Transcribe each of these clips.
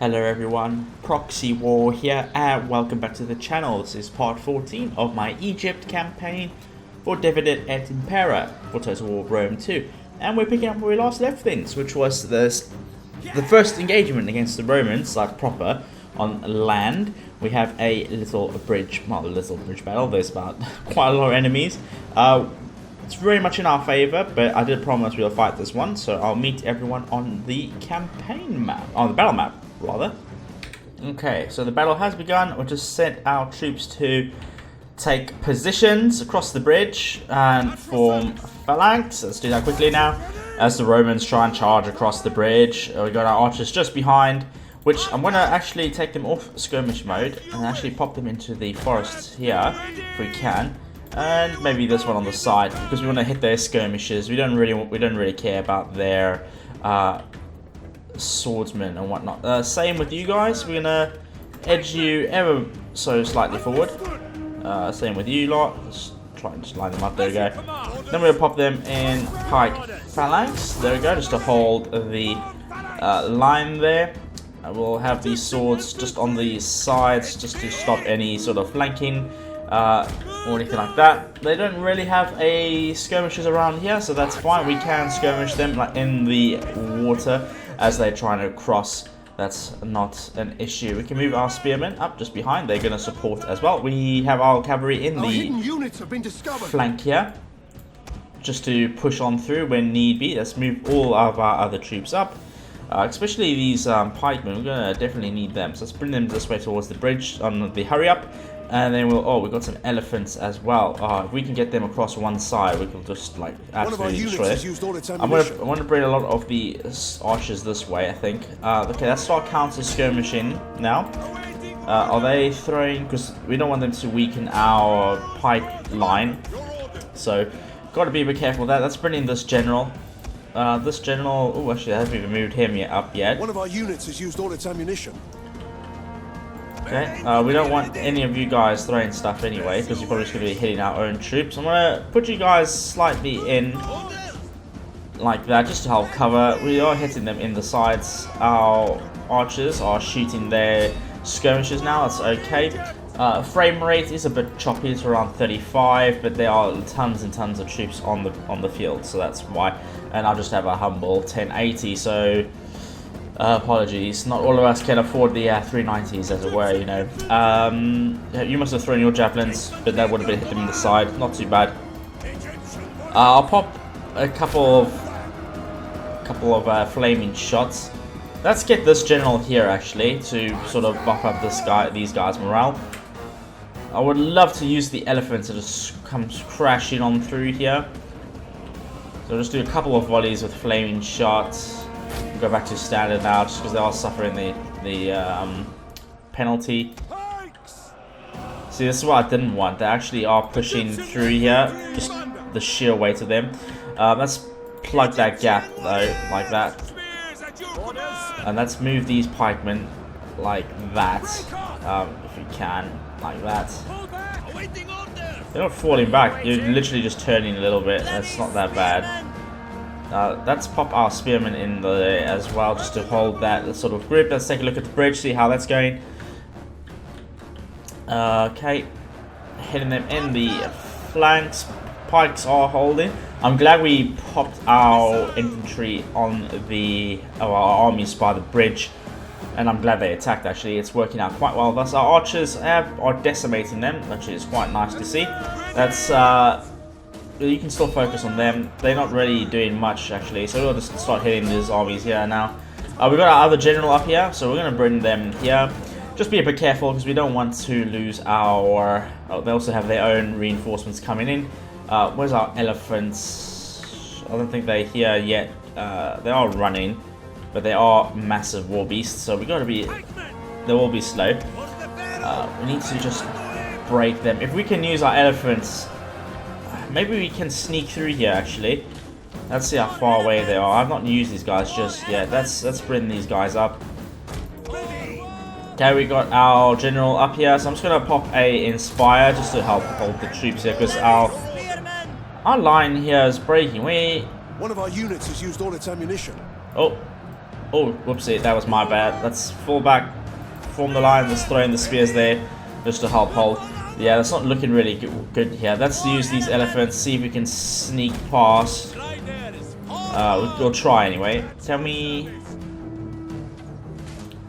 Hello everyone, Proxy War here and welcome back to the channel. This is part 14 of my Egypt campaign for Divide Et Impera for Total War Rome 2. And we're picking up where we last left things, which was the first engagement against the Romans, like proper, on land. We have a little bridge, well, a little bridge battle. There's about quite a lot of enemies. It's very much in our favor, but I did promise we'll fight this one, so I'll meet everyone on the campaign map, on the battle map, rather. Okay, so the battle has begun. We'll just sent our troops to take positions across the bridge and form Phalanx. Let's do that quickly now, as the Romans try and charge across the bridge. We got our archers just behind, which I'm going to actually take them off skirmish mode and actually pop them into the forest here, if we can. And maybe this one on the side, because we want to hit their skirmishes. We don't really care about their swordsmen and whatnot. Same with you guys. We're gonna edge you ever so slightly forward. Same with you lot. Let's try and just line them up. There we go. Then we'll pop them in pike phalanx. There we go, just to hold the line there. We'll have these swords just on the sides, just to stop any sort of flanking or anything like that. They don't really have a skirmishes around here, so that's fine. We can skirmish them like in the water as they're trying to cross. That's not an issue. We can move our spearmen up just behind. They're going to support as well. We have our cavalry in the flank here, just to push on through when need be. Let's move all of our other troops up, especially these pikemen. We're going to definitely need them, so let's bring them this way towards the bridge on the hurry up. And then we've got some elephants as well. If we can get them across one side, we can just like absolutely destroy it. I want to bring a lot of the archers this way, I think. Okay, let's start counter skirmishing now. Are they throwing? Because we don't want them to weaken our pike line. So, got to be a bit careful of that. Let's bring in this general. Oh, actually, I haven't even moved him up yet. One of our units has used all its ammunition. Okay, we don't want any of you guys throwing stuff anyway, because you're probably just going to be hitting our own troops. I'm going to put you guys slightly in, like that, just to help cover. We are hitting them in the sides. Our archers are shooting their skirmishes now, that's okay. Frame rate is a bit choppy, it's around 35, but there are tons and tons of troops on the field, so that's why. And I'll just have a humble 1080, so... apologies, not all of us can afford the 390s, as it were, you know. You must have thrown your javelins, but that would have been hit them in the side. Not too bad. I'll pop a couple of flaming shots. Let's get this general here, actually, to sort of buff up these guys' morale. I would love to use the elephants to just come crashing on through here. So just do a couple of volleys with flaming shots. Go back to standard now, just because they are suffering the penalty. See, this is what I didn't want. They actually are pushing through here, just the sheer weight of them. Let's plug that gap though, like that, and let's move these pikemen like that, if we can, like that. They're not falling back. You're literally just turning a little bit. That's not that bad. Let's pop our spearmen in there as well, just to hold that sort of grip. Let's take a look at the bridge, see how that's going. Okay, hitting them in the flanks. Pikes are holding. I'm glad we popped our infantry on our armies by the bridge, and I'm glad they attacked. Actually, it's working out quite well. Thus, our archers are decimating them, which is quite nice to see. That's you can still focus on them. They're not really doing much, actually, so we'll just start hitting these armies here now. We've got our other general up here, so we're going to bring them here. Just be a bit careful, because we don't want to lose our... Oh, they also have their own reinforcements coming in. Where's our elephants? I don't think they're here yet. They are running, but they are massive war beasts, so we got to be... They will be slow. We need to just break them. If we can use our elephants... Maybe we can sneak through here, actually. Let's see how far away they are. I've not used these guys just yet. Let's bring these guys up. Okay, we got our general up here. So I'm just going to pop a Inspire just to help hold the troops here. Because our line here is breaking. One of our units has used all its ammunition. Oh, Oh, whoopsie, that was my bad. Let's fall back, form the line, let's throw in the spears there, just to help hold. Yeah, that's not looking really good here. Let's use these elephants, see if we can sneak past. We'll try anyway. Tell me...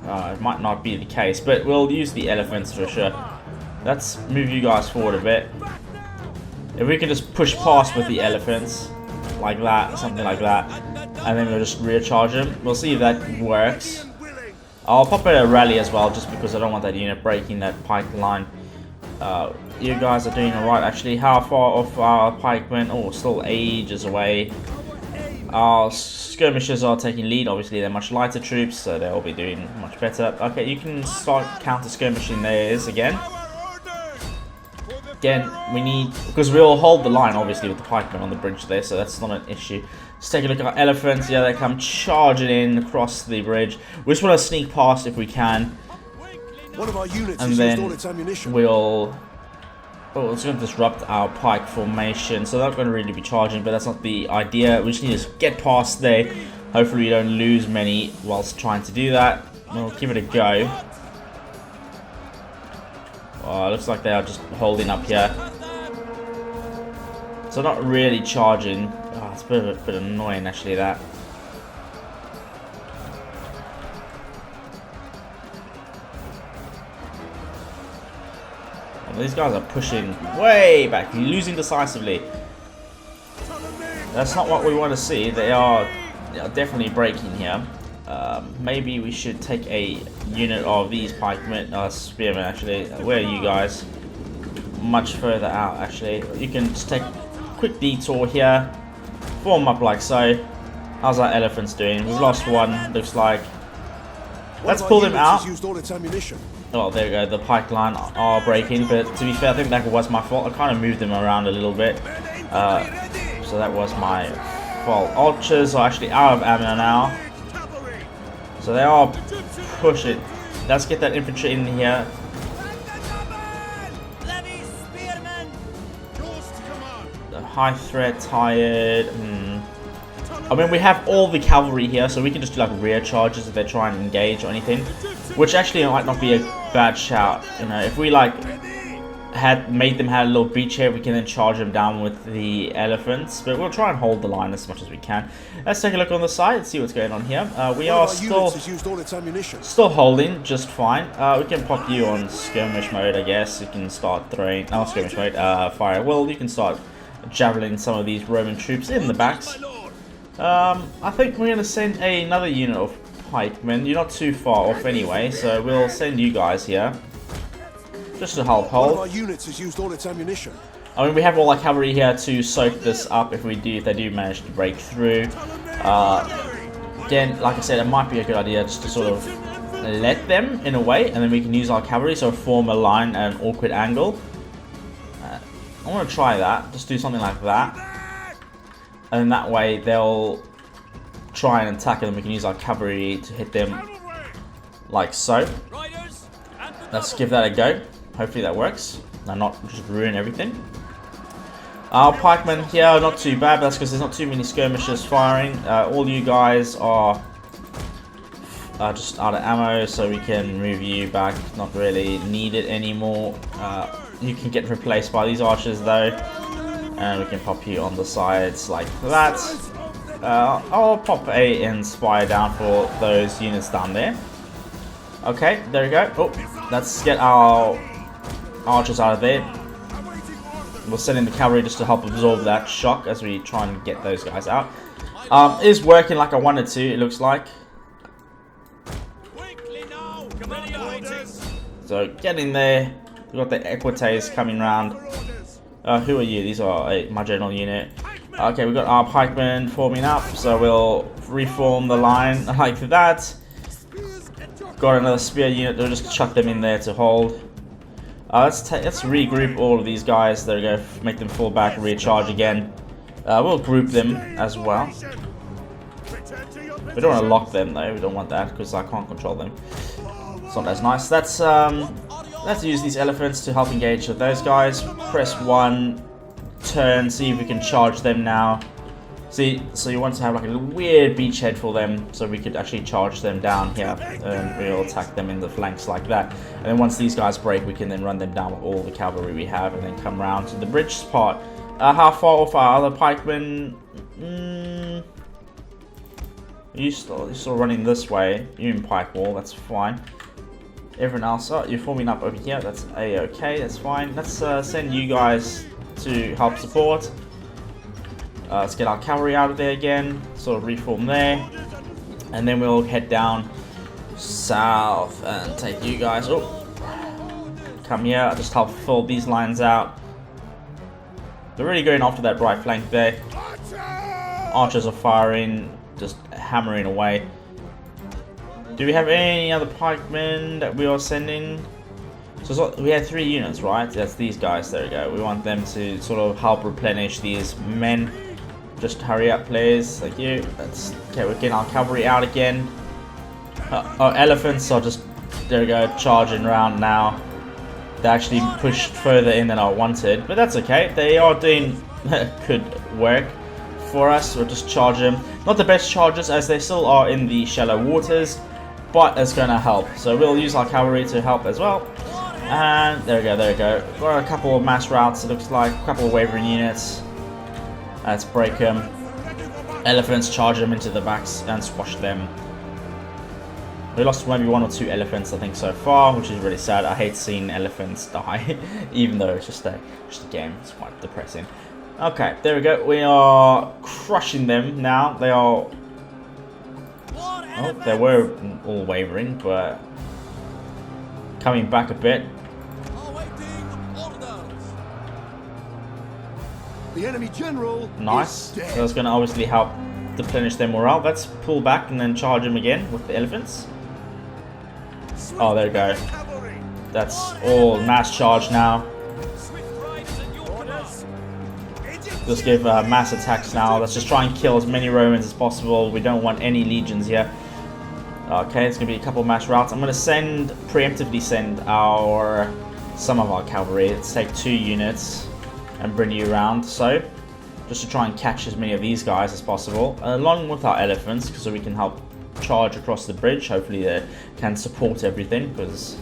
it might not be the case, but we'll use the elephants for sure. Let's move you guys forward a bit. If we can just push past with the elephants, like that, something like that, and then we'll just recharge them. We'll see if that works. I'll pop a rally as well, just because I don't want that unit breaking that pike line. You guys are doing alright actually. How far off our pikemen? Oh, still ages away. Our skirmishers are taking lead. Obviously they're much lighter troops, so they'll be doing much better. Okay, you can start counter skirmishing theirs again. Again, we need, because we'll hold the line obviously with the pikemen on the bridge there, so that's not an issue. Let's take a look at our elephants. Yeah, they come charging in across the bridge. We just want to sneak past if we can. One of our units And has then used all its ammunition. we'll... Oh, it's going to disrupt our pike formation, so they're not going to really be charging, but that's not the idea. We just need to get past there. Hopefully we don't lose many whilst trying to do that. We'll give it a go. Oh, it looks like they are just holding up here. So not really charging. Oh, it's a bit annoying actually, that. These guys are pushing way back, losing decisively. That's not what we want to see. They are definitely breaking here. Maybe we should take a unit of these pikemen, spearmen actually. Where are you guys? Much further out actually. You can just take a quick detour here. Form up like so. How's our elephants doing? We've lost one, looks like. Let's pull them out. Used all its ammunition. Oh, there we go. The pike line are breaking, but to be fair, I think that was my fault. I kind of moved them around a little bit, so that was my fault. Archers are actually out of ammo now, so they are pushing. Let's get that infantry in here. The high threat, tired. I mean, we have all the cavalry here, so we can just do like rear charges if they try and engage or anything, which actually might not be a bad shout. You know, if we like had made them have a little beachhead, we can then charge them down with the elephants. But we'll try and hold the line as much as we can. Let's take a look on the side and see what's going on here. We are still holding just fine. We can pop you on skirmish mode, I guess. You can start throwing, oh, skirmish mode, fire. Well, you can start javelin some of these Roman troops in the backs. I think we're going to send another unit of pikemen. You're not too far off anyway, so we'll send you guys here. Just to help hold. One of our units has used all its ammunition. I mean, we have all our cavalry here to soak this up if they do manage to break through. Again, like I said, it might be a good idea just to sort of let them, in a way, and then we can use our cavalry, so form a line at an awkward angle. I want to try that, just do something like that. And then that way they'll try and attack, and then we can use our cavalry to hit them like so. Let's give that a go. Hopefully that works and not just ruin everything. Our pikemen here are not too bad, but that's because there's not too many skirmishers firing. All you guys are just out of ammo, so we can move you back. Not really needed anymore. You can get replaced by these archers though. And we can pop you on the sides like that. I'll pop a inspire down for those units down there. Okay, there we go. Oh, let's get our archers out of there. We'll send in the cavalry just to help absorb that shock as we try and get those guys out. It is working like I wanted to, it looks like. So get in there. We've got the equites coming round. Who are you? These are my general unit. Okay, we've got our pikemen forming up, so we'll reform the line like that. Got another spear unit, we'll just chuck them in there to hold. Let's regroup all of these guys. There we go, make them fall back, recharge again. We'll group them as well. We don't want to lock them though, we don't want that because I can't control them. It's not as nice. Let's use these elephants to help engage with those guys. Press 1, turn, see if we can charge them now. See, so you want to have like a little weird beachhead for them, so we could actually charge them down here, and we'll attack them in the flanks like that. And then once these guys break, we can then run them down with all the cavalry we have, and then come around to the bridge part. How far off are other pikemen? You're still running this way. You're in pike wall, that's fine. Everyone else, oh, you're forming up over here. That's a-okay, that's fine. Let's send you guys to help support. Let's get our cavalry out of there again, sort of reform there, and then we'll head down south and take you guys. Oh, come here, just help fill these lines out. They're really going after that right flank there. Archers are firing, just hammering away. Do we have any other pikemen that we are sending? So we had 3 units, right? That's these guys. There we go. We want them to sort of help replenish these men. Just hurry up, please. Thank you. Okay, we're getting our cavalry out again. Our elephants are just, there we go, charging around now. They actually pushed further in than I wanted, but that's okay. They are doing good work for us. We'll just charge them. Not the best charges, as they still are in the shallow waters, but it's going to help. So we'll use our cavalry to help as well. And there we go, there we go. Got a couple of mass routes, it looks like. A couple of wavering units. Let's break them. Elephants, charge them into the backs and squash them. We lost maybe 1 or 2 elephants, I think, so far, which is really sad. I hate seeing elephants die, even though it's just a game. It's quite depressing. Okay, there we go. We are crushing them now. They are... Oh, they were all wavering, but coming back a bit. The enemy general. Nice. That's going to obviously help replenish their morale. Let's pull back and then charge them again with the elephants. Oh, there we go. That's all mass charge now. Just give mass attacks now. Let's just try and kill as many Romans as possible. We don't want any legions here. Okay, it's going to be a couple of mass routes. I'm going to preemptively send some of our cavalry. Let's take 2 units and bring you around, so just to try and catch as many of these guys as possible, along with our elephants, so we can help charge across the bridge. Hopefully they can support everything, because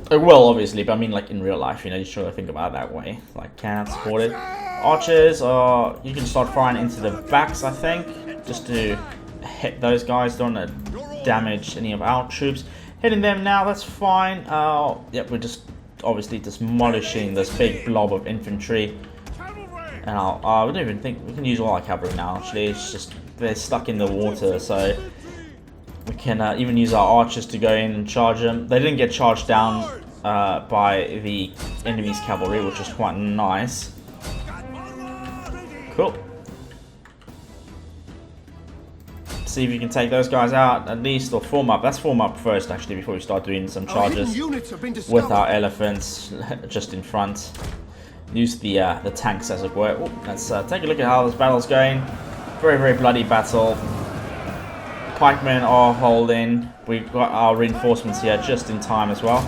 it will, obviously, but I mean, like in real life, you know, you should think about it that way. Like, can't support it. Archers are, you can start firing into the backs, I think, just to hit those guys. Don't want to damage any of our troops. Hitting them now, that's fine. Yep, we're just obviously demolishing this big blob of infantry, and we don't even think we can use all our cavalry now. Actually, it's just they're stuck in the water, so we can even use our archers to go in and charge them. They didn't get charged down by the enemy's cavalry, which is quite nice. Cool. See if you can take those guys out at least, or form up. Let's form up first, actually, before we start doing some charges with our elephants just in front. Use the tanks, as it were. Ooh, let's take a look at how this battle's going. Very, very bloody battle. Pikemen are holding. We've got our reinforcements here just in time as well.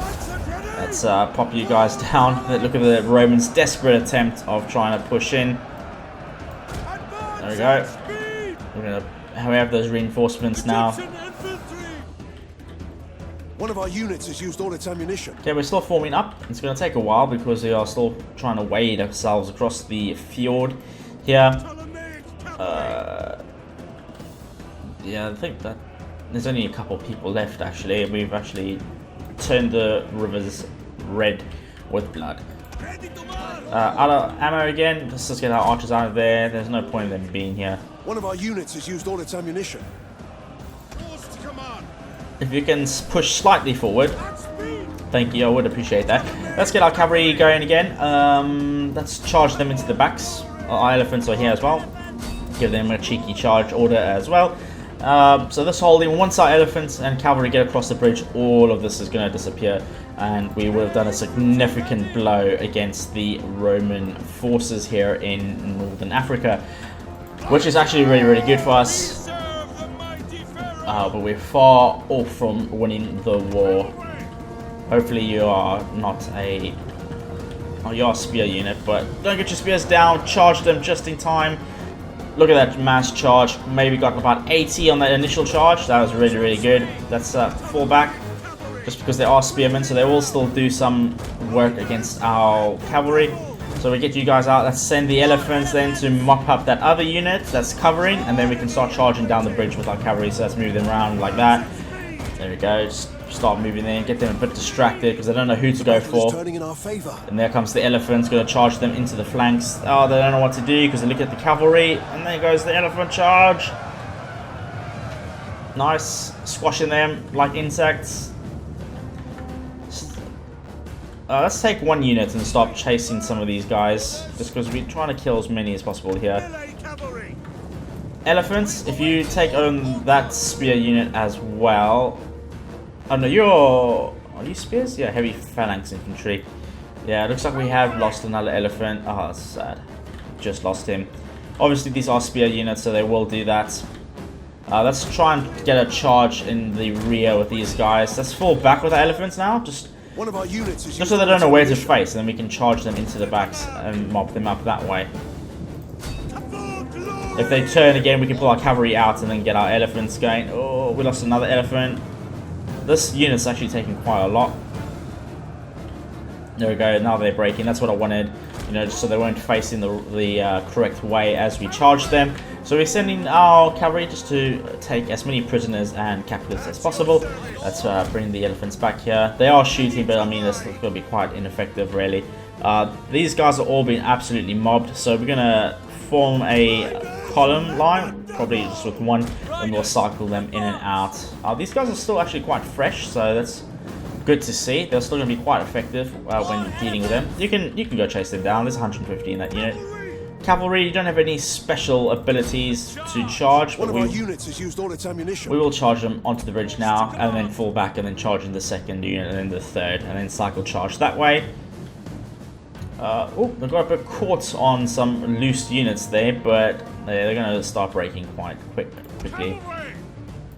Let's pop you guys down. Look at the Romans' desperate attempt of trying to push in. There we go. We're gonna have those reinforcements now. One of our units has used all its ammunition. Okay, we're still forming up. It's going to take a while because we are still trying to wade ourselves across the fjord here. Yeah, I think that there's only a couple people left, actually. We've actually turned the rivers red with blood. Out of ammo again. Let's just get our archers out of there. There's no point in them being here. One of our units has used all its ammunition. If you can push slightly forward, thank you, I would appreciate that. Let's get our cavalry going again. Let's charge them into the backs. Our elephants are here as well. Give them a cheeky charge order as well. So this holding, once our elephants and cavalry get across the bridge, all of this is going to disappear, and we would have done a significant blow against the Roman forces here in northern Africa, which is actually really, really good for us. But we're far off from winning the war. Hopefully you are not a Oh, you are a spear unit, but don't get your spears down. Charge them just in time. Look at that mass charge. Maybe got about 80 on that initial charge. That was really, really good. That's fall back. Just because they are spearmen, so they will still do some work against our cavalry. So we get you guys out. Let's send the elephants then to mop up that other unit that's covering, and then we can start charging down the bridge with our cavalry. So let's move them around like that. There we go. Just start moving in, get them a bit distracted because they don't know who to go for. And there comes the elephants, going to charge them into the flanks. Oh, they don't know what to do because they look at the cavalry, and there goes the elephant charge. Nice, squashing them like insects. Let's take one unit and stop chasing some of these guys, just because we're trying to kill as many as possible here. Elephants, if you take on that spear unit as well. Oh no, are you spears? Yeah, heavy phalanx infantry. Yeah, it looks like we have lost another elephant. Oh, that's sad. Just lost him. Obviously, these are spear units, so they will do that. Let's try and get a charge in the rear with these guys. Let's fall back with the elephants now. Just so they don't know where to face, and then we can charge them into the backs and mob them up that way. If they turn again, we can pull our cavalry out and then get our elephants going. Oh, we lost another elephant. This unit's actually taking quite a lot. There we go, now they're breaking. That's what I wanted, you know, just so they weren't facing the correct way as we charge them. So we're sending our cavalry just to take as many prisoners and captives as possible. Let's bring the elephants back here. They are shooting, but I mean, it's going to be quite ineffective, really. These guys are all being absolutely mobbed, so we're going to form a column line, probably just with one, and we'll cycle them in and out. These guys are still actually quite fresh, so that's good to see. They're still going to be quite effective when dealing with them. You can go chase them down. There's 150 in that unit. Cavalry, you don't have any special abilities to charge, but we will charge them onto the bridge now, and then fall back, and then charge in the second unit, and then the third, and then cycle charge that way. Oh, they got a bit caught on some loose units there, but they're going to start breaking quite quickly.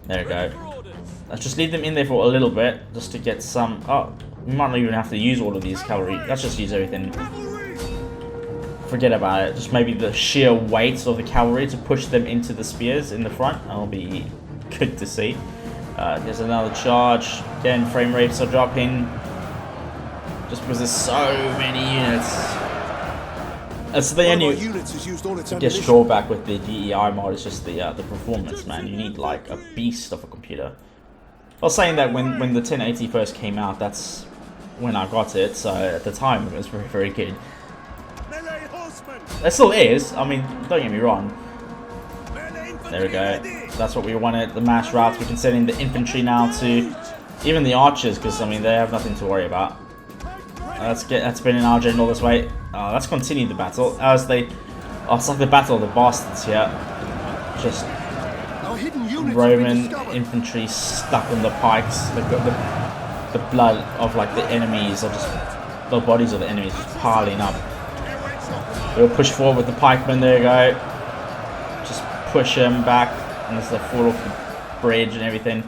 There we go. Let's just leave them in there for a little bit, just to get some... Oh, we might not even have to use all of these cavalry. Let's just use everything. Forget about it. Just maybe the sheer weight of the cavalry to push them into the spears in the front. That'll be good to see. There's another charge. Again, frame rates are dropping. Just because there's so many units. That's the only drawback with the DEI mod is just the performance, man. You need like a beast of a computer. I was saying that when the 1080 first came out, that's when I got it. So at the time, it was very, very good. It still is. I mean, don't get me wrong. There we go. That's what we wanted. The mass routes. We can send in the infantry now to even the archers, because I mean they have nothing to worry about. Let's been in our general this way. Let's continue the battle as they. Oh, it's like the battle of the bastards here. Just Roman infantry stuck on the pikes. They've got the blood of like the enemies, or just the bodies of the enemies just piling up. We'll push forward with the pikemen. There you go. Just push them back, and as they fall off the bridge and everything.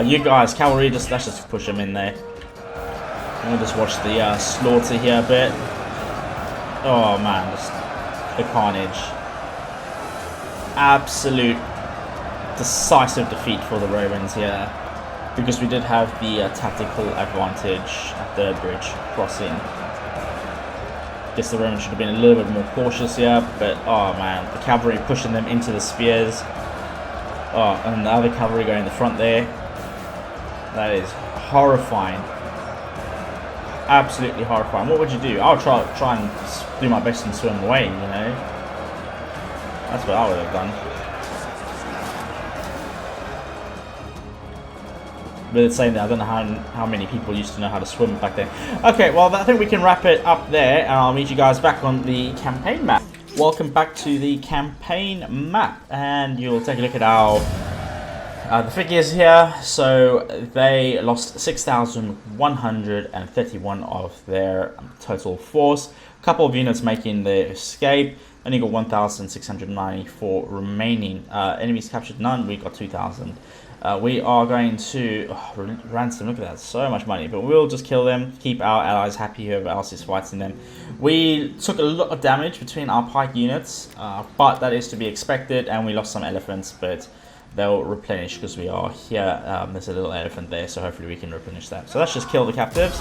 You guys, cavalry, let's just push them in there. We'll just watch the slaughter here a bit. Oh man, just the carnage. Absolute decisive defeat for the Romans here, because we did have the tactical advantage at the bridge crossing. Guess the Romans should have been a little bit more cautious here, but oh man, the cavalry pushing them into the spears. Oh, and the other cavalry going in the front there. That is horrifying. Absolutely horrifying. What would you do? I'll try and do my best and swim away, you know. That's what I would have done. But it's saying that I don't know how many people used to know how to swim back then. Okay, well I think we can wrap it up there, and I'll meet you guys back on the campaign map. Welcome back to the campaign map, and you'll take a look at our the figures here. So they lost 6,131 of their total force. A couple of units making the escape. Only got 1,694 remaining. Enemies captured none. We got 2,000. We are going to ransom. Look at that, so much money. But we'll just kill them, keep our allies happy. Whoever else is fighting them. We took a lot of damage between our pike units, but that is to be expected. And we lost some elephants, but they'll replenish because we are here. There's a little elephant there, so hopefully we can replenish that. So let's just kill the captives.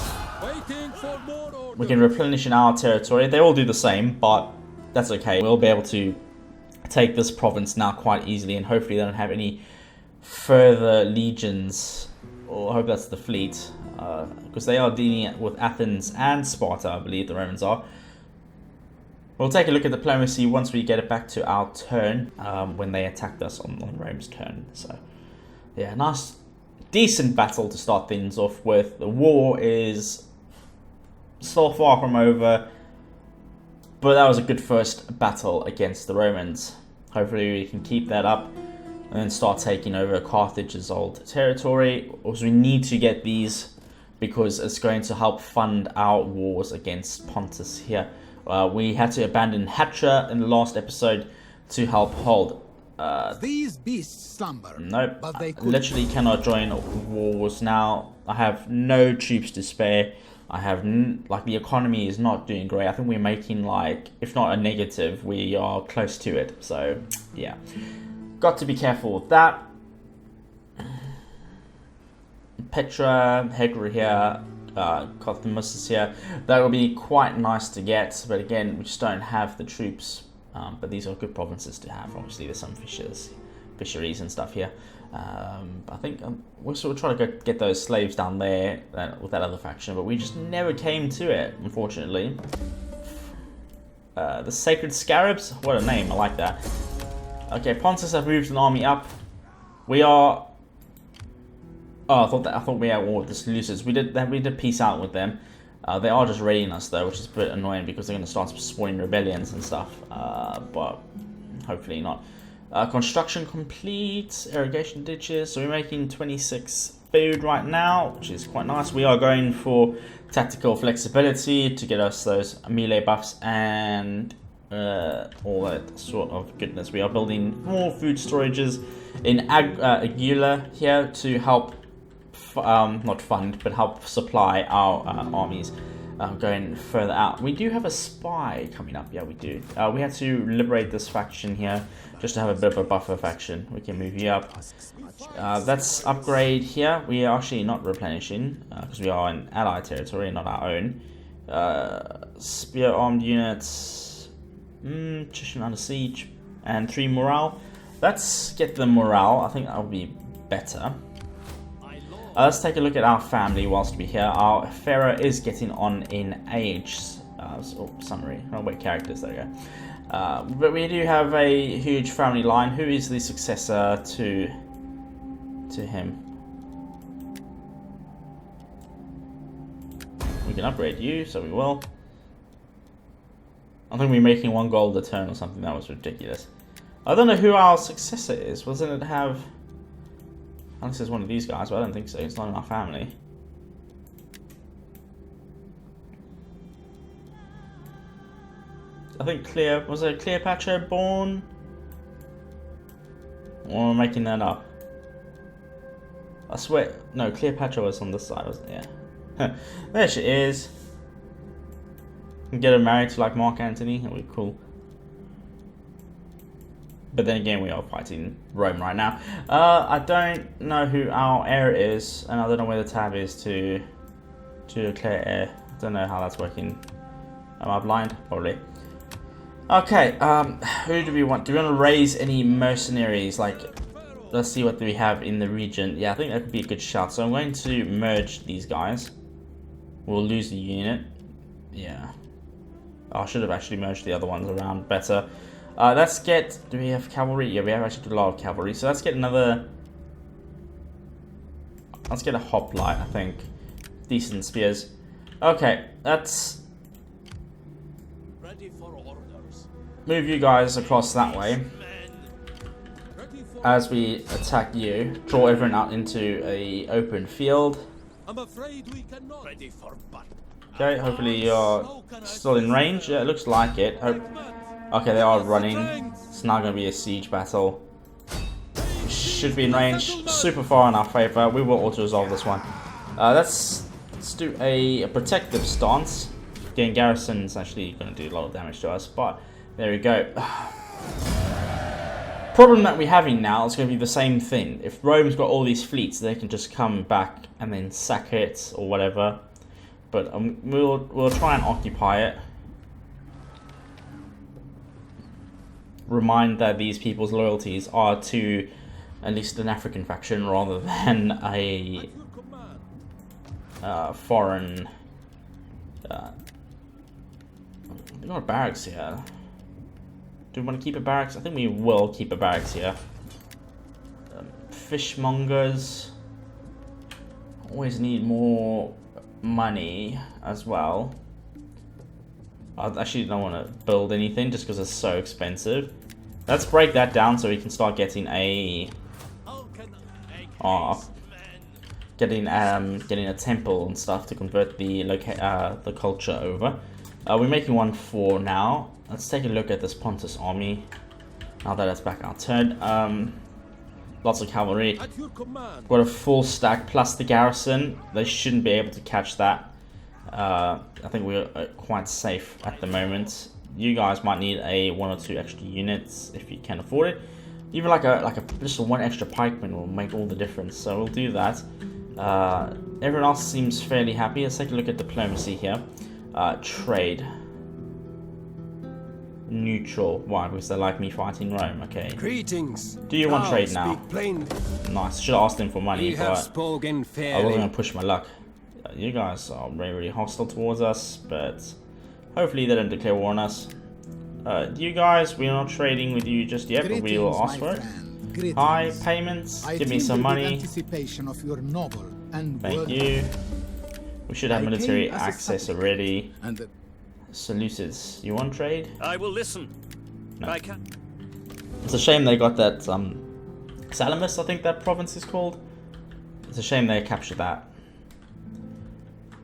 We can replenish in our territory. They all do the same, but that's okay. We'll be able to take this province now quite easily, and hopefully they don't have any further legions. Or I hope that's the fleet, because they are dealing with Athens and Sparta, I believe the Romans are. We'll take a look at diplomacy once we get it back to our turn, when they attacked us on Rome's turn. So, yeah, nice, decent battle to start things off with. The war is still far from over, but that was a good first battle against the Romans. Hopefully we can keep that up and then start taking over Carthage's old territory. Also, we need to get these because it's going to help fund our wars against Pontus here. We had to abandon Hatra in the last episode to help hold. These beasts slumber. Nope. But they literally cannot join wars now. I have no troops to spare. I have like the economy is not doing great. I think we're making like, if not a negative, we are close to it. So yeah, got to be careful with that. Petra, Hegra here. Carthage is here. That will be quite nice to get, but again, we just don't have the troops. But these are good provinces to have. Obviously, there's some fisheries and stuff here. I think we're sort of trying to get those slaves down there with that other faction, but we just never came to it, unfortunately. The Sacred Scarabs, what a name! I like that. Okay, Pontus have moved an army up. We are. Oh, I thought we had war with the Seleucids. We did peace out with them. They are just raiding us though, which is a bit annoying because they're going to start spawning rebellions and stuff. But hopefully not. Construction complete. Irrigation ditches. So we're making 26 food right now, which is quite nice. We are going for tactical flexibility to get us those melee buffs and all that sort of goodness. We are building more food storages in Agula here to help. Not fund, but help supply our armies going further out. We do have a spy coming up. Yeah, we do. We had to liberate this faction here just to have a bit of a buffer faction. We can move you up. That's upgrade here. We are actually not replenishing because we are in allied territory, not our own. Spear armed units. Attrition under siege. And 3 morale. Let's get the morale. I think that will be better. Let's take a look at our family whilst we're here. Our pharaoh is getting on in age. Summary. Oh, wait, characters. There we go. But we do have a huge family line. Who is the successor to him? We can upgrade you, so we will. I think we're making 1 gold a turn or something. That was ridiculous. I don't know who our successor is. Wasn't it have? Unless it's one of these guys, but I don't think so. It's not in our family. I think was it Cleopatra born? Or am I making that up? I swear, no, Cleopatra was on this side, wasn't it? Yeah. There she is. Can get her married to like Mark Antony. That'd be cool. But then again, we are fighting Rome right now. I don't know who our heir is, and I don't know where the tab is to declare heir. I don't know how that's working. Am I blind? Probably. Okay, who do we want? Do we want to raise any mercenaries? Like, let's see what do we have in the region. Yeah, I think that could be a good shout. So I'm going to merge these guys. We'll lose the unit. Yeah. I should have actually merged the other ones around better. Let's get, do we have cavalry? Yeah, we have actually a lot of cavalry. So let's get another, let's get a hoplite, I think. Decent spears. Okay, let's move you guys across that way. As we attack you, draw everyone out into a open field. Okay, hopefully you're still in range. Yeah, it looks like it. Okay, they are running. It's not going to be a siege battle. We should be in range, super far in our favor. We will auto-resolve this one. Let's do a protective stance. Getting garrison is actually going to do a lot of damage to us, but there we go. Problem that we're having now is going to be the same thing. If Rome's got all these fleets, they can just come back and then sack it or whatever. But we'll try and occupy it. Remind that these people's loyalties are to at least an African faction rather than a foreign. We got a barracks here. Do we want to keep a barracks? I think we will keep a barracks here. Fishmongers always need more money as well. I actually don't want to build anything just because it's so expensive. Let's break that down so we can start getting a getting a temple and stuff to convert the culture over. We're making one for now. Let's take a look at this Pontus army. Now that it's back our turn. Lots of cavalry. Got a full stack plus the garrison. They shouldn't be able to catch that. I think we're quite safe at the moment. You guys might need a 1 or 2 extra units if you can afford it. Even just a 1 extra pikeman will make all the difference. So we'll do that. Everyone else seems fairly happy. Let's take a look at diplomacy here. Trade. Neutral. Why? Because they like me fighting Rome. Okay. Greetings. Do you want trade now? Nice. Should have asked them for money, but I wasn't going to push my luck. You guys are very hostile towards us, but hopefully they don't declare war on us. You guys, we're not trading with you just yet, but we will ask for it. Hi, payments. Give me some money. Thank you. We should have military access already. Seleucids, you want trade? I will listen. No. I can. It's a shame they got that Salamis, I think that province is called. It's a shame they captured that.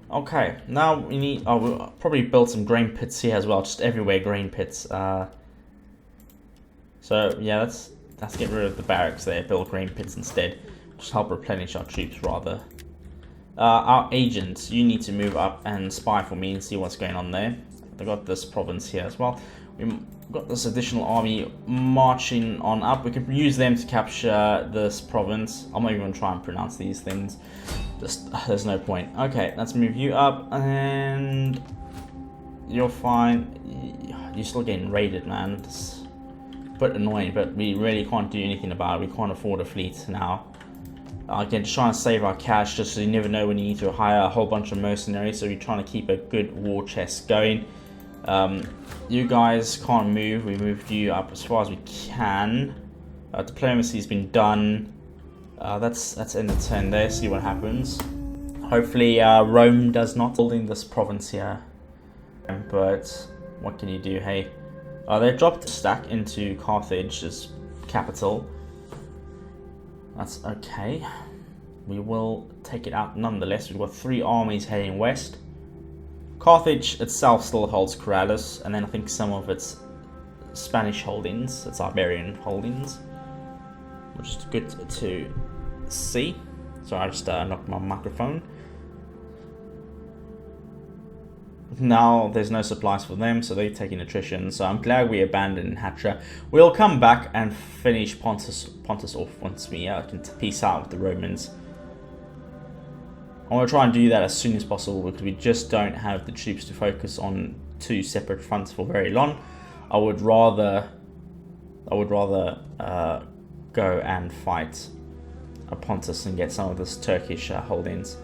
Okay, now we need. Oh, we'll probably build some grain pits here as well. Just everywhere grain pits. So yeah, let's get rid of the barracks there. Build grain pits instead. Just help replenish our troops rather. Our agents, you need to move up and spy for me and see what's going on there. I got this province here as well. We've got this additional army marching on up. We can use them to capture this province. I'm not even going to try and pronounce these things. Just there's no point. Okay, let's move you up, and you're fine. You're still getting raided, man. It's a bit annoying, but we really can't do anything about it. We can't afford a fleet now. Again, just trying to save our cash, just so you never know when you need to hire a whole bunch of mercenaries. So we're trying to keep a good war chest going. You guys can't move. We moved you up as far as we can. Diplomacy's been done. That's end of turn there. See what happens. Hopefully Rome does not holding this province here. But what can you do? Hey, they dropped a stack into Carthage's capital. That's okay. We will take it out nonetheless. We've got 3 armies heading west. Carthage itself still holds Corrales, and then I think some of its Spanish holdings, its Iberian holdings, which is good to see. So I just knocked my microphone. Now there's no supplies for them, so they're taking attrition. So I'm glad we abandoned Hatra. We'll come back and finish Pontus off once we can peace out with the Romans. I want to try and do that as soon as possible because we just don't have the troops to focus on 2 separate fronts for very long. I would rather go and fight Pontus and get some of this Turkish holdings.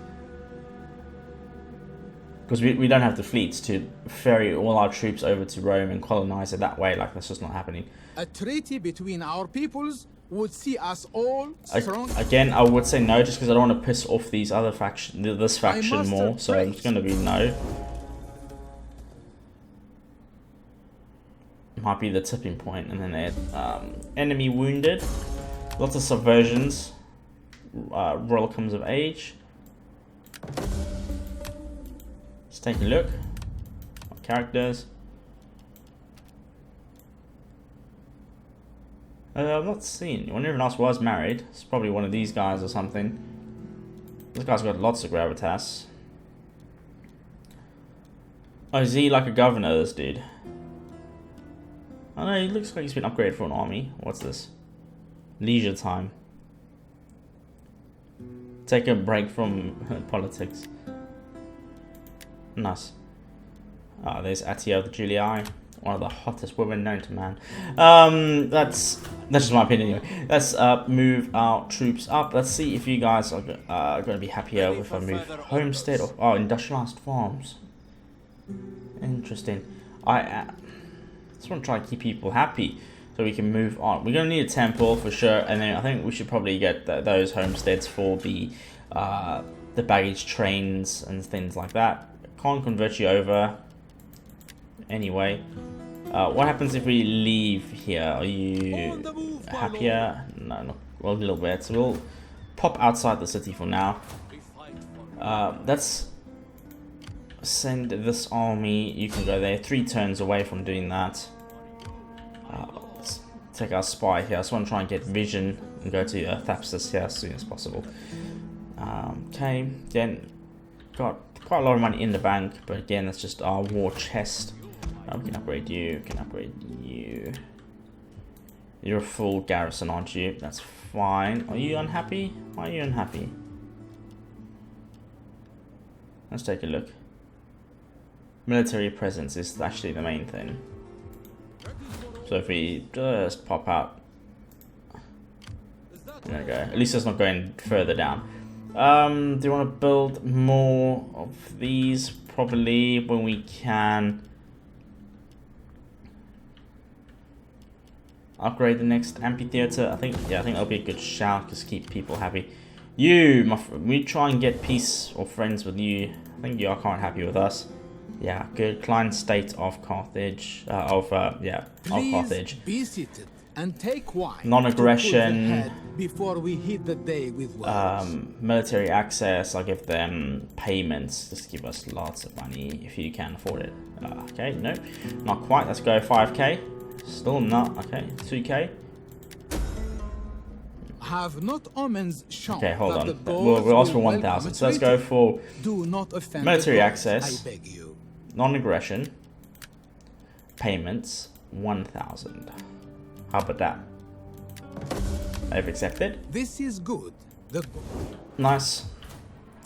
Because we don't have the fleets to ferry all our troops over to Rome and colonize it that way. Like, that's just not happening. A treaty between our peoples would see us all strong. Again, I would say no, just because I don't want to piss off these other this faction more. So it's going to be no. Might be the tipping point. And then enemy wounded. Lots of subversions. Royal comes of age. Let's take a look. Our characters. I'm not seeing anyone. Everyone else was married. It's probably one of these guys or something. This guy's got lots of gravitas. Oh, is he like a governor, this dude? Oh no, he looks like he's been upgraded for an army. What's this? Leisure time. Take a break from politics. Nice. There's Attio the Julii, one of the hottest women known to man. That's just my opinion anyway. Let's move our troops up. Let's see if you guys are going to be happier if I move homestead or industrialized farms. Interesting. I just want to try and keep people happy so we can move on. We're going to need a temple for sure, and then I think we should probably get those homesteads for the baggage trains and things like that. Can't convert you over anyway. What happens if we leave here? Are you happier? No, not well, a little bit. So we'll pop outside the city for now. Let's send this army. You can go there. 3 turns away from doing that. Let's take our spy here. I just want to try and get vision and go to Thapsus here as soon as possible. Okay, again, got quite a lot of money in the bank, but again, that's just our war chest. We can upgrade you, we can upgrade you. You're a full garrison, aren't you? That's fine. Are you unhappy? Why are you unhappy? Let's take a look. Military presence is actually the main thing. So if we just pop out. There we go. At least it's not going further down. Do you want to build more of these? Probably when we can. Upgrade the next amphitheater. I think that'll be a good shout. Just keep people happy. You, we try and get peace or friends with you. I think you are quite happy with us. Yeah, good. Client state of Carthage. Carthage. Be seated and take wine. Non-aggression. Before we hit the day with words. Military access. I'll give them payments. Just give us lots of money if you can afford it. Okay, no, not quite. Let's go 5k. Still not. Okay, 2k. Have not omens shown. Okay, hold on. We'll ask for 1,000. So let's go for military access, non-aggression, payments, 1,000. How about that? They've accepted. This is good. Nice.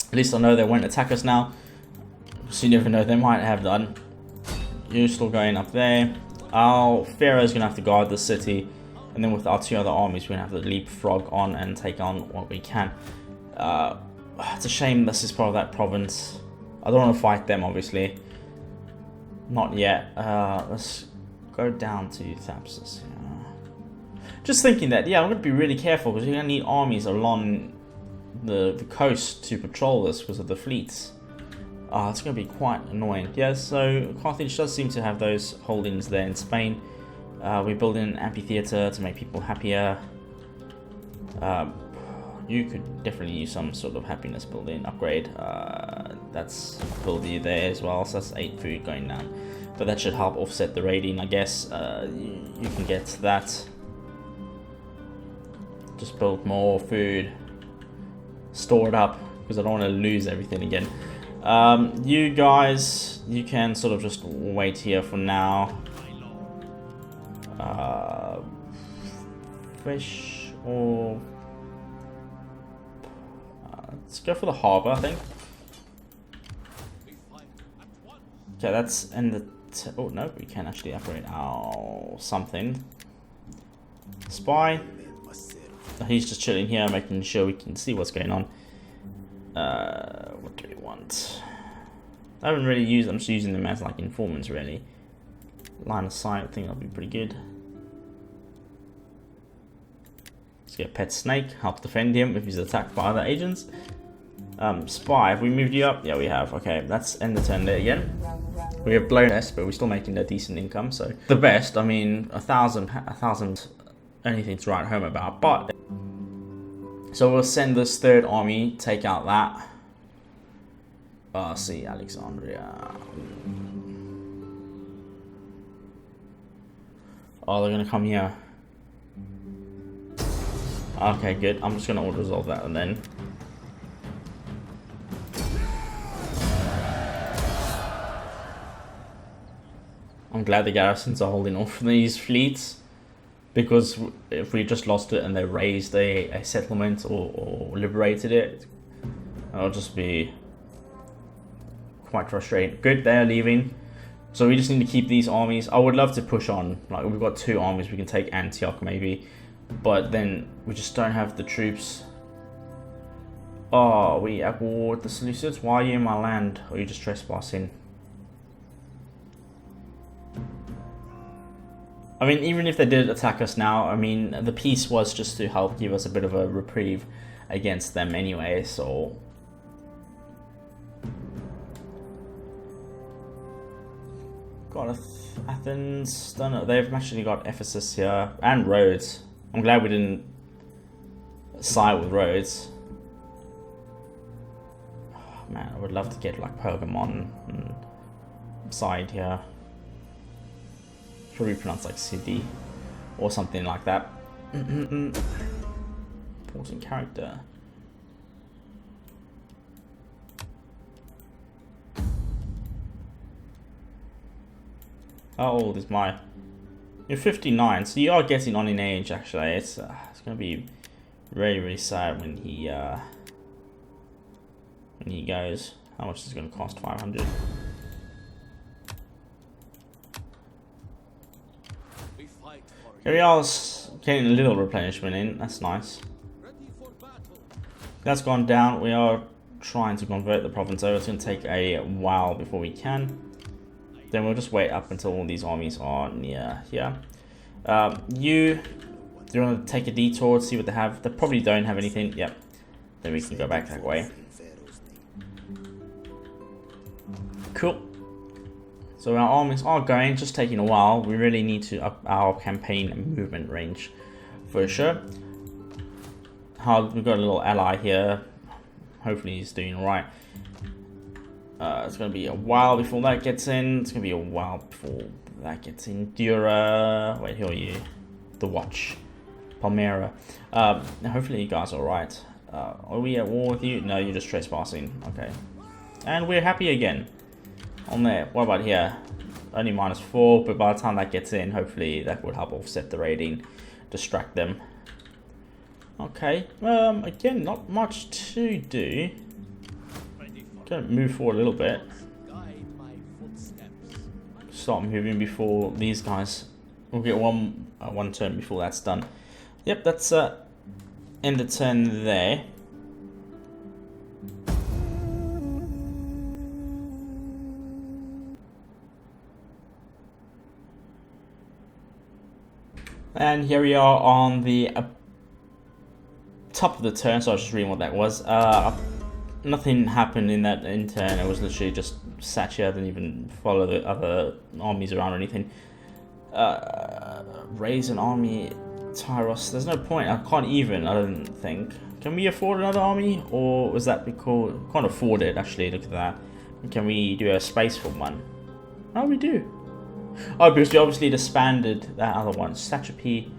At least I know they won't attack us now. So you never know, they might have done. You're still going up there. Our Pharaoh's gonna have to guard the city, and then with our 2 other armies, we're gonna have to leapfrog on and take on what we can. It's a shame this is part of that province. I don't want to fight them, obviously. Not yet. Let's go down to Thapsus. Just thinking that, yeah, I'm gonna be really careful because you're gonna need armies along the coast to patrol this because of the fleets. It's going to be quite annoying. Yeah, so Carthage does seem to have those holdings there in Spain. We're building an amphitheater to make people happier. You could definitely use some sort of happiness building upgrade. That's build you there as well, so that's 8 food going down. But that should help offset the raiding, I guess. You can get that. Just build more food. Store it up, because I don't want to lose everything again. You guys, you can sort of just wait here for now. Fish or let's go for the harbor, I think. Okay, that's in the oh no, we can actually upgrade our something. Spy. He's just chilling here, making sure we can see what's going on. What do we want? I haven't really used them, I'm just using them as like informants really. Line of sight, I think that'll be pretty good. Let's get Pet Snake, help defend him if he's attacked by other agents. Spy, have we moved you up? Yeah, we have. Okay, let's end the turn there again. We have blown us, but we're still making a decent income, so the best. I mean, 1,000, anything to write home about, but so we'll send this 3rd army, take out that. See, Alexandria. Oh, they're gonna come here. Okay, good. I'm just gonna auto-resolve that and then. I'm glad the garrisons are holding off these fleets, because if we just lost it and they raised a settlement or liberated it, it'll just be quite frustrating. Good, they're leaving. So we just need to keep these armies. I would love to push on. Like, we've got 2 armies. We can take Antioch maybe. But then we just don't have the troops. Oh, we at war with the Seleucids? Why are you in my land? Or are you just trespassing? I mean, even if they did attack us now, I mean, the peace was just to help give us a bit of a reprieve against them anyway, so... Got Athens, don't know, they've actually got Ephesus here, and Rhodes. I'm glad we didn't side with Rhodes. Oh, man, I would love to get like Pergamon and side here. Probably pronounced like city or something like that. Important character. How old is my? You're 59, so you are getting on in age. Actually, it's gonna be very, very sad when he goes. How much is it gonna cost? 500. Here we are, getting a little replenishment in. That's nice. That's gone down. We are trying to convert the province over. It's going to take a while before we can. Then we'll just wait up until all these armies are near here. Do you want to take a detour to see what they have? They probably don't have anything. Yep. Then we can go back that way. Cool. So our armies are going, just taking a while. We really need to up our campaign movement range for sure. We've got a little ally here. Hopefully he's doing alright. It's going to be a while before that gets in. It's going to be a while before that gets in. Dura. Wait, who are you? The Watch. Palmyra. Hopefully you guys are alright. Are we at war with you? No, you're just trespassing. Okay. And we're happy again. On there. What about here? Only -4, but by the time that gets in, hopefully that will help offset the raiding, distract them. Okay. Again, not much to do. Gonna move forward a little bit. Start moving before these guys. We'll get one turn before that's done. Yep, that's end the turn there. And here we are on the top of the turn, so I was just reading what that was. Nothing happened in that turn. It was literally just sat here, didn't even follow the other armies around or anything. Raise an army, Tyros. There's no point. I can't even, I don't think. Can we afford another army? Or was that because... Can't afford it, actually. Look at that. Can we do a space for one? Oh, we do. Oh, because we obviously disbanded that other one. Satrapy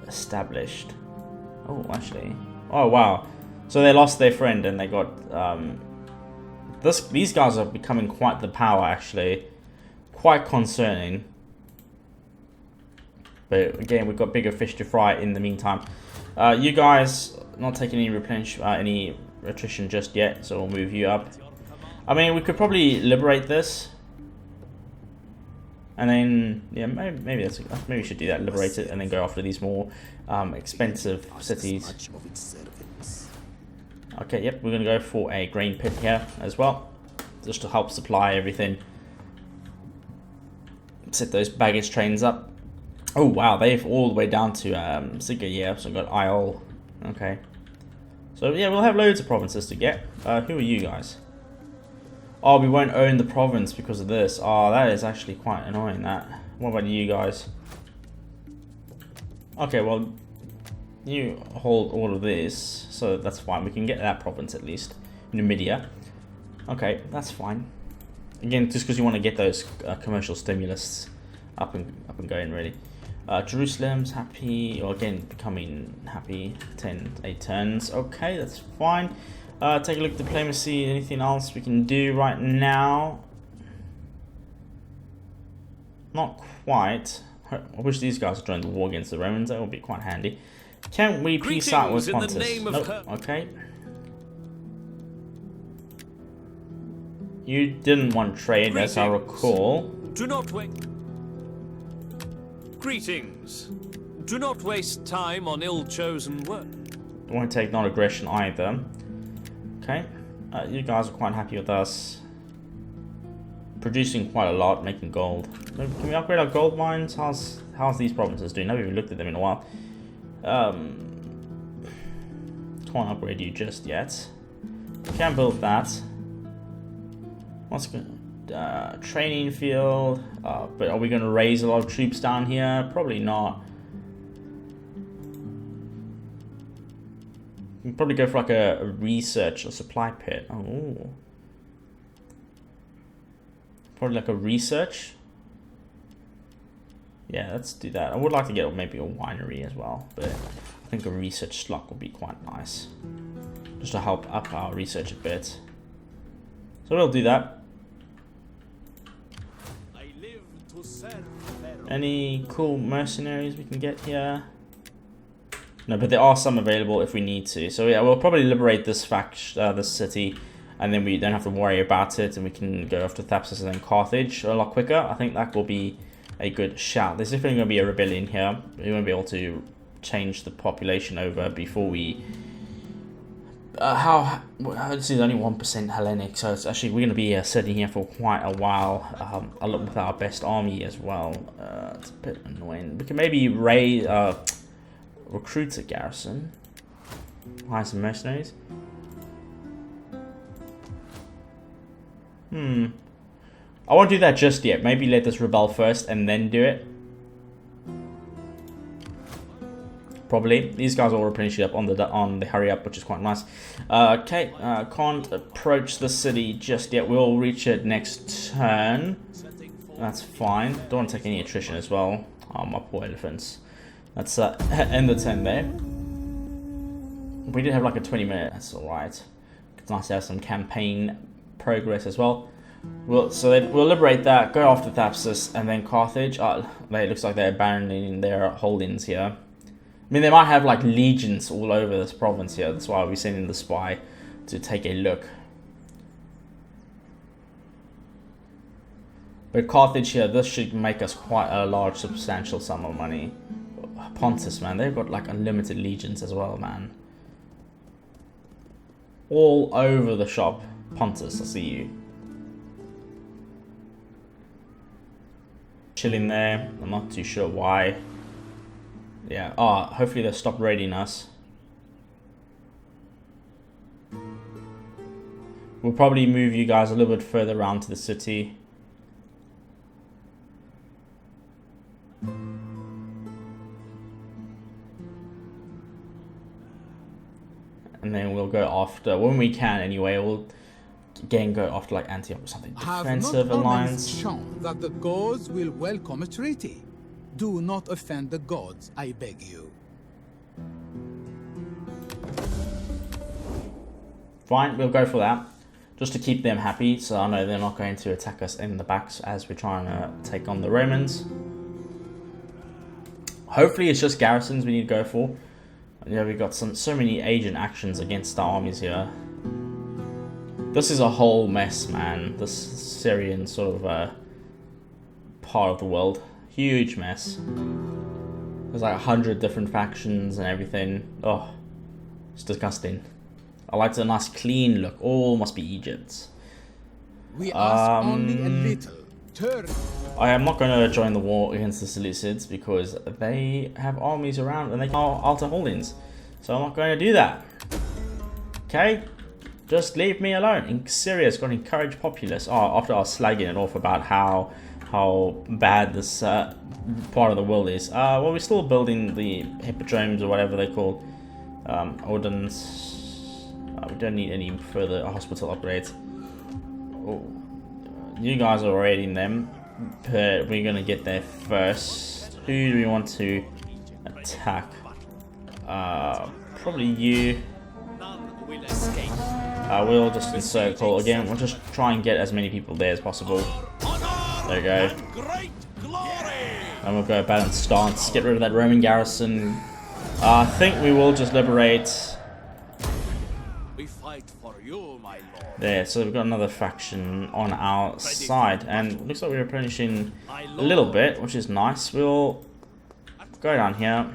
established. Oh, actually. Oh, wow. So they lost their friend and they got... These guys are becoming quite the power, actually. Quite concerning. But again, we've got bigger fish to fry in the meantime. You guys not taking any attrition just yet, so we'll move you up. I mean, we could probably liberate this. And then, yeah, maybe we should do that. Liberate it and then go after these more expensive cities. Okay, yep, we're gonna go for a grain pit here as well, just to help supply everything. Set those baggage trains up. Oh wow, they've all the way down to Siga, yeah. So we've got Isle. Okay. So yeah, we'll have loads of provinces to get. Who are you guys? Oh, we won't own the province because of this. Oh, that is actually quite annoying, that. What about you guys? Okay, well, you hold all of this, so that's fine. We can get that province at least. Numidia. Okay, that's fine. Again, just because you want to get those commercial stimulus up and going, really. Jerusalem's happy, or again becoming happy. 8 turns. Okay, that's fine. Take a look at diplomacy. Anything else we can do right now? Not quite. I wish these guys would join the war against the Romans. That would be quite handy. Can't we peace out with Pontus? Nope. Okay. You didn't want trade, as I recall. Do not wait. Greetings. Do not waste time on ill-chosen work. Don't want to take non-aggression either. Okay. You guys are quite happy with us. Producing quite a lot, making gold. Can we upgrade our gold mines? How's these provinces doing? I haven't even looked at them in a while. Can't upgrade you just yet. Can't build that. What's good? Training field. But are we going to raise a lot of troops down here? Probably not. We can probably go for like a research or supply pit. Oh. Probably like a research. Yeah, let's do that. I would like to get maybe a winery as well, but I think a research slot would be quite nice. Just to help up our research a bit. So we'll do that. Any cool mercenaries we can get here? No, but there are some available if we need to. So yeah, we'll probably liberate this this city, and then we don't have to worry about it, and we can go after Thapsus and then Carthage a lot quicker. I think that will be a good shout. There's definitely going to be a rebellion here. We won't be able to change the population over before we... this is only 1% Hellenic, so it's actually we're going to be sitting here for quite a while, along with our best army as well. It's a bit annoying. We can maybe raise recruit a garrison, hire some mercenaries. I won't do that just yet. Maybe let this rebel first and then do it. Probably. These guys will replenish it up on the hurry up, which is quite nice. Okay, can't approach the city just yet. We'll reach it next turn. That's fine. Don't want to take any attrition as well. Oh, my poor elephants. Let's end the turn there. We did have like a 20-minute. That's alright. It's nice to have some campaign progress as well. We'll liberate that, go after Thapsus, and then Carthage. It looks like they're abandoning their holdings here. I mean, they might have like legions all over this province here. That's why we're sending the spy to take a look. But Carthage here, this should make us quite a large, substantial sum of money. Pontus, man, they've got like unlimited legions as well, man. All over the shop. Pontus, I see you. Chilling there. I'm not too sure why. Yeah. Hopefully they'll stop raiding us. We'll probably move you guys a little bit further around to the city. And then we'll go after, when we can anyway, we'll again go after like Antioch or something. Defensive alliance. Shown that the gods will welcome a treaty. Do not offend the gods, I beg you. Fine, we'll go for that. Just to keep them happy, so I know they're not going to attack us in the backs as we're trying to take on the Romans. Hopefully it's just garrisons we need to go for. Yeah, we've got so many agent actions against our armies here. This is a whole mess, man. This Syrian sort of part of the world. Huge mess. There's like 100 different factions and everything. Oh, it's disgusting. I like a nice clean look. All must be Egypt. We ask only a little. Turn. I am not going to join the war against the Seleucids because they have armies around and they are altar holdings. So I'm not going to do that. Okay? Just leave me alone. Syria's got to encourage populace. After I was slagging it off about how bad this part of the world is. Well, we're still building the hippodromes or whatever they're called. Ordnance. We don't need any further hospital upgrades. Oh, you guys are raiding them, but we're gonna get there first. Who do we want to attack? Probably you. None will escape. We'll just encircle again. We'll just try and get as many people there as possible. There we go. Great glory. And we'll go balance stance. Get rid of that Roman garrison. I think we will just liberate. We fight for you, my lord. There, so we've got another faction on our side, and it looks like we're replenishing a little bit, which is nice. We'll go down here.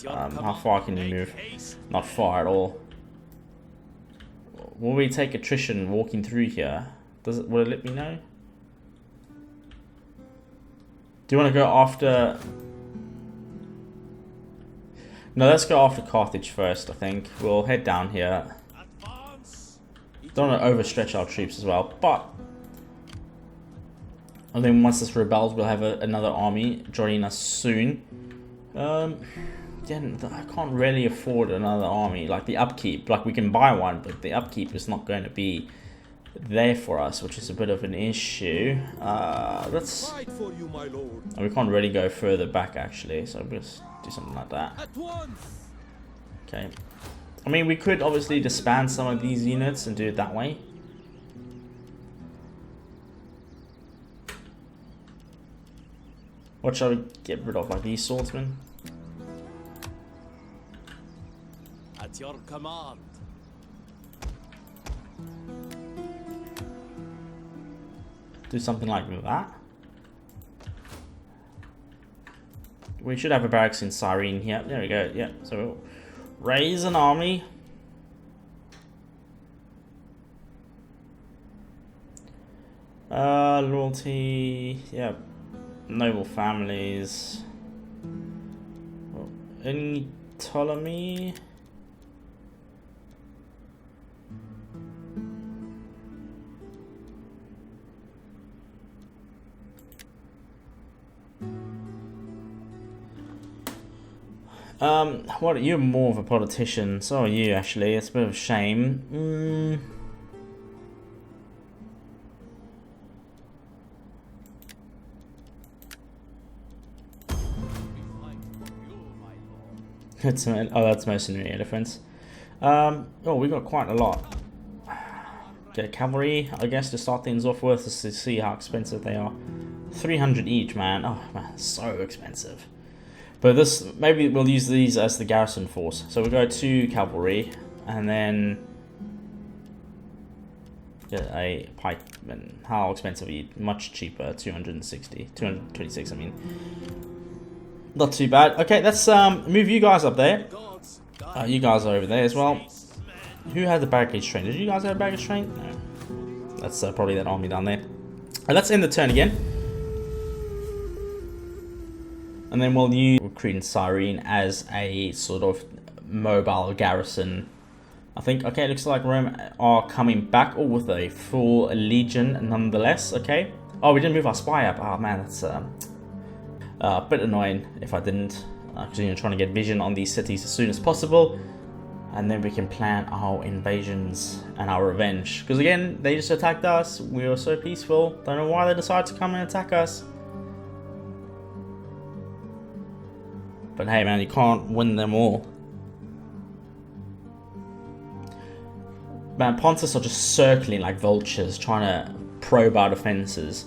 How far can you move? Not far at all. Will we take attrition walking through here? Will it let me know? Do you want to go after... No, let's go after Carthage first, I think. We'll head down here. Don't want to overstretch our troops as well, but... And then once this rebels, we'll have another army joining us soon. Then I can't really afford another army. Like the upkeep, like we can buy one, but the upkeep is not going to be there for us, which is a bit of an issue. Let's... We can't really go further back actually, so we'll just do something like that. Okay. I mean, we could obviously disband some of these units and do it that way. What shall we get rid of? Like these swordsmen? At your command. Do something like that. We should have a barracks in Cyrene here. There we go. Yeah. So we'll raise an army. Loyalty. Yeah. Noble families. Well, any Ptolemy. What, you're more of a politician, so are you actually. It's a bit of a shame. It's, oh, that's mercenary elephants. Oh, we got quite a lot. Get cavalry, I guess, to start things off with, just to see how expensive they are. 300 each, man. Oh man, so expensive. But this, maybe we'll use these as the garrison force. So we'll go 2 cavalry, and then get a pikeman. How expensive are you? Much cheaper, 260, 226, I mean. Not too bad. Okay, let's move you guys up there. You guys are over there as well. Who had the baggage train? Did you guys have a baggage train? No. That's probably that army down there. Let's end the turn again. And then we'll use recruiting Cyrene as a sort of mobile garrison. I think, okay, it looks like Rome are coming back, all with a full legion nonetheless, okay. Oh, we didn't move our spy up. Oh man, that's a bit annoying if I didn't. Because you're trying to get vision on these cities as soon as possible. And then we can plan our invasions and our revenge. Because again, they just attacked us. We were so peaceful. Don't know why they decided to come and attack us. But hey man, you can't win them all. Man, Pontus are just circling like vultures, trying to probe our defenses.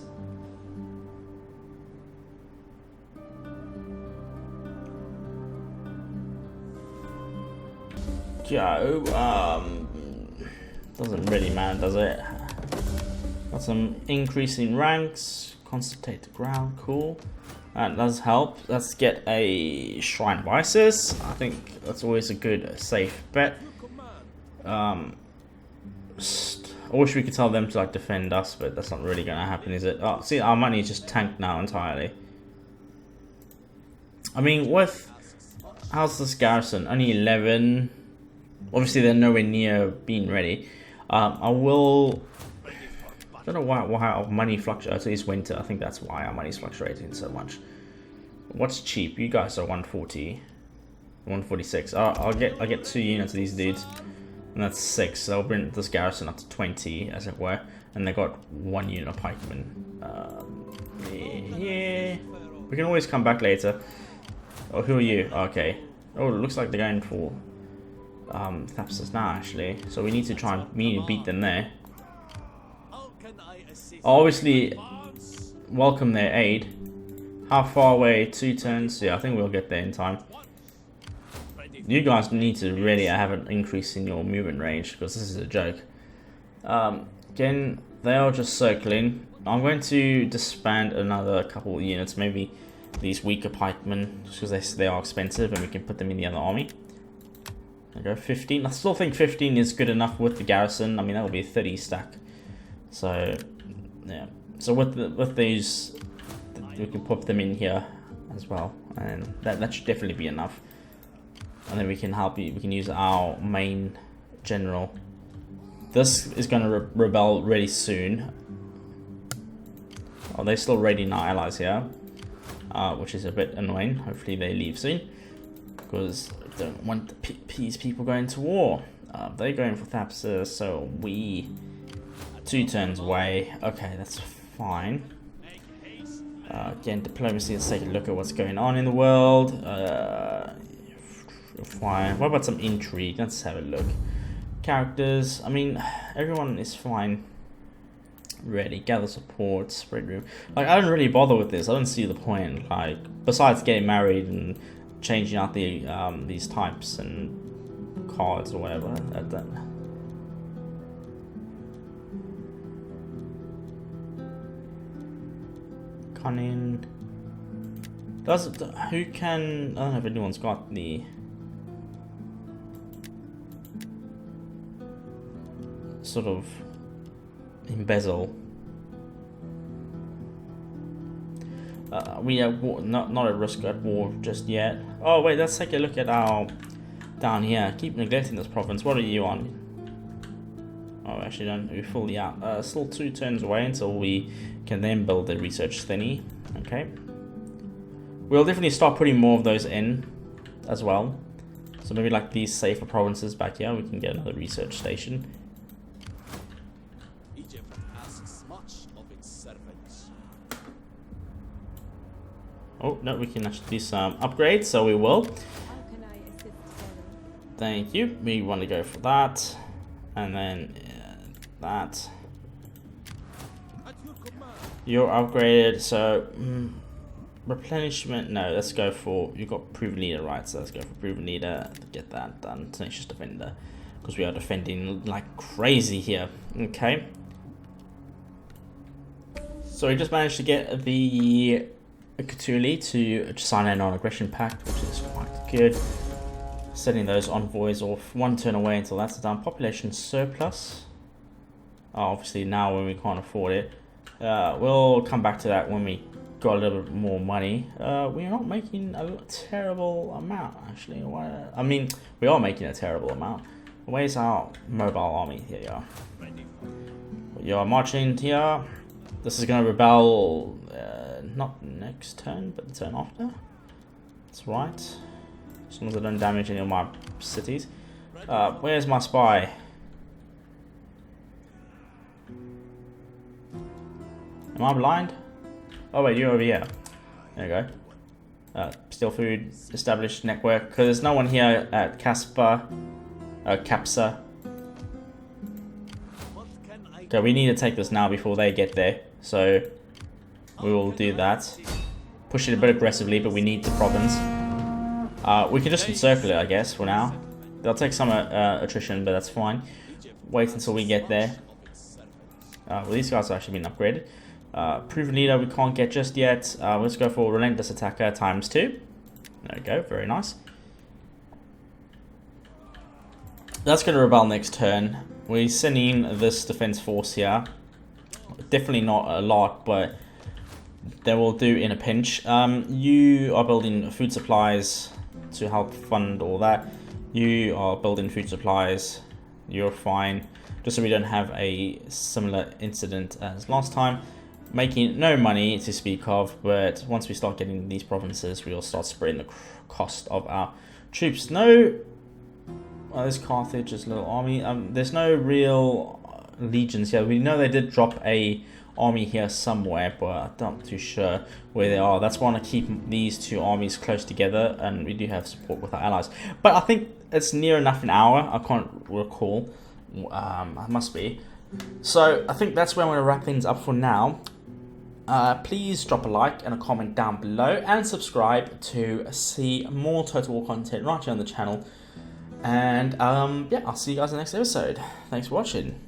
Go, doesn't really matter, does it? Got some increase in ranks, concentrate the ground, cool. That does help. Let's get a Shrine of Isis. I think that's always a good, safe bet. I wish we could tell them to like defend us, but that's not really going to happen, is it? Oh, see, our money is just tanked now entirely. I mean, with... How's this garrison? Only 11. Obviously, they're nowhere near being ready. I will... I don't know why our money fluctuates. It is winter. I think that's why our money's fluctuating so much. What's cheap? You guys are 140, 146. I'll get 2 units of these dudes, and that's 6. So I'll bring this garrison up to 20, as it were. And they got 1 unit of pikemen. Yeah. We can always come back later. Oh, who are you? Okay. Oh, it looks like they're going for Thapsus now, actually. So we need to beat them there. Obviously, welcome their aid. How far away? 2 turns? Yeah, I think we'll get there in time. You guys need to really have an increase in your movement range, because this is a joke. Again, they are just circling. I'm going to disband another couple of units, maybe these weaker pikemen, just because they are expensive and we can put them in the other army. There we go, 15. I still think 15 is good enough with the garrison. I mean, that will be a 30 stack. So, yeah. So with these, we can put them in here as well, and that should definitely be enough. And then we can we can use our main general. This is going to rebel really soon. Oh, they're still raiding our allies here, which is a bit annoying. Hopefully they leave soon, because I don't want these people going to war. They're going for Thapsus, so we 2 turns away. Okay, that's fine. Again, diplomacy. Let's take a look at what's going on in the world. Fine. What about some intrigue? Let's have a look. Characters. I mean, everyone is fine. Ready. Gather support. Spread room. Like, I don't really bother with this. I don't see the point. Like, besides getting married and changing out the these types and cards or whatever. Cunning. Who can? I don't know if anyone's got the sort of embezzle. We are not at risk at war just yet. Oh wait, let's take a look at our down here. Keep neglecting this province. What are you on? Oh, actually, don't. We're fully out. Still 2 turns away until we can then build the research thingy. Okay. We'll definitely start putting more of those in as well. So maybe like these safer provinces back here, we can get another research station. Egypt asks much of its servants. Oh, no, we can actually do some upgrades, so we will. How can I assist, Pharaoh? Thank you. We want to go for that. And then that. At your command. You're upgraded, so replenishment. No, let's go for. You got proven leader, right? So let's go for proven leader. Get that done. Tenacious defender, because we are defending like crazy here. Okay. So we just managed to get the Cthulhu to sign a non-aggression pact, which is quite good. Sending those envoys off 1 turn away until that's done. Population surplus. Obviously now when we can't afford it. We'll come back to that when we got a little bit more money. We're not making a terrible amount, actually. I mean, we are making a terrible amount. Where's our mobile army? Here you are. You are marching here. This is going to rebel not next turn, but the turn after. That's right. As long as I don't damage any of my cities. Where's my spy? Am I blind? Oh wait, you're over here. There you go. Steal food, establish network. Because there's no one here at Capsa. Okay, we need to take this now before they get there. So we will do that. Push it a bit aggressively, but we need the province. We can just encircle it, I guess, for now. They'll take some attrition, but that's fine. Wait until we get there. Well, these guys have actually been upgraded. Proven leader we can't get just yet. Let's go for relentless attacker ×2. There we go, very nice. That's going to rebel next turn. We're sending this defense force here. Definitely not a lot, but they will do in a pinch. You are building food supplies to help fund all that. You are building food supplies. You're fine. Just so we don't have a similar incident as last time. Making no money to speak of, but once we start getting these provinces, we'll start spreading the cost of our troops. No, there's Carthage's little army. There's no real legions here. We know they did drop a army here somewhere, but I'm not too sure where they are. That's why I want to keep these two armies close together, and we do have support with our allies. But I think it's near enough an hour. I can't recall. It must be. So I think that's where I'm going to wrap things up for now. Please drop a like and a comment down below, and subscribe to see more Total War content right here on the channel. And yeah, I'll see you guys in the next episode. Thanks for watching.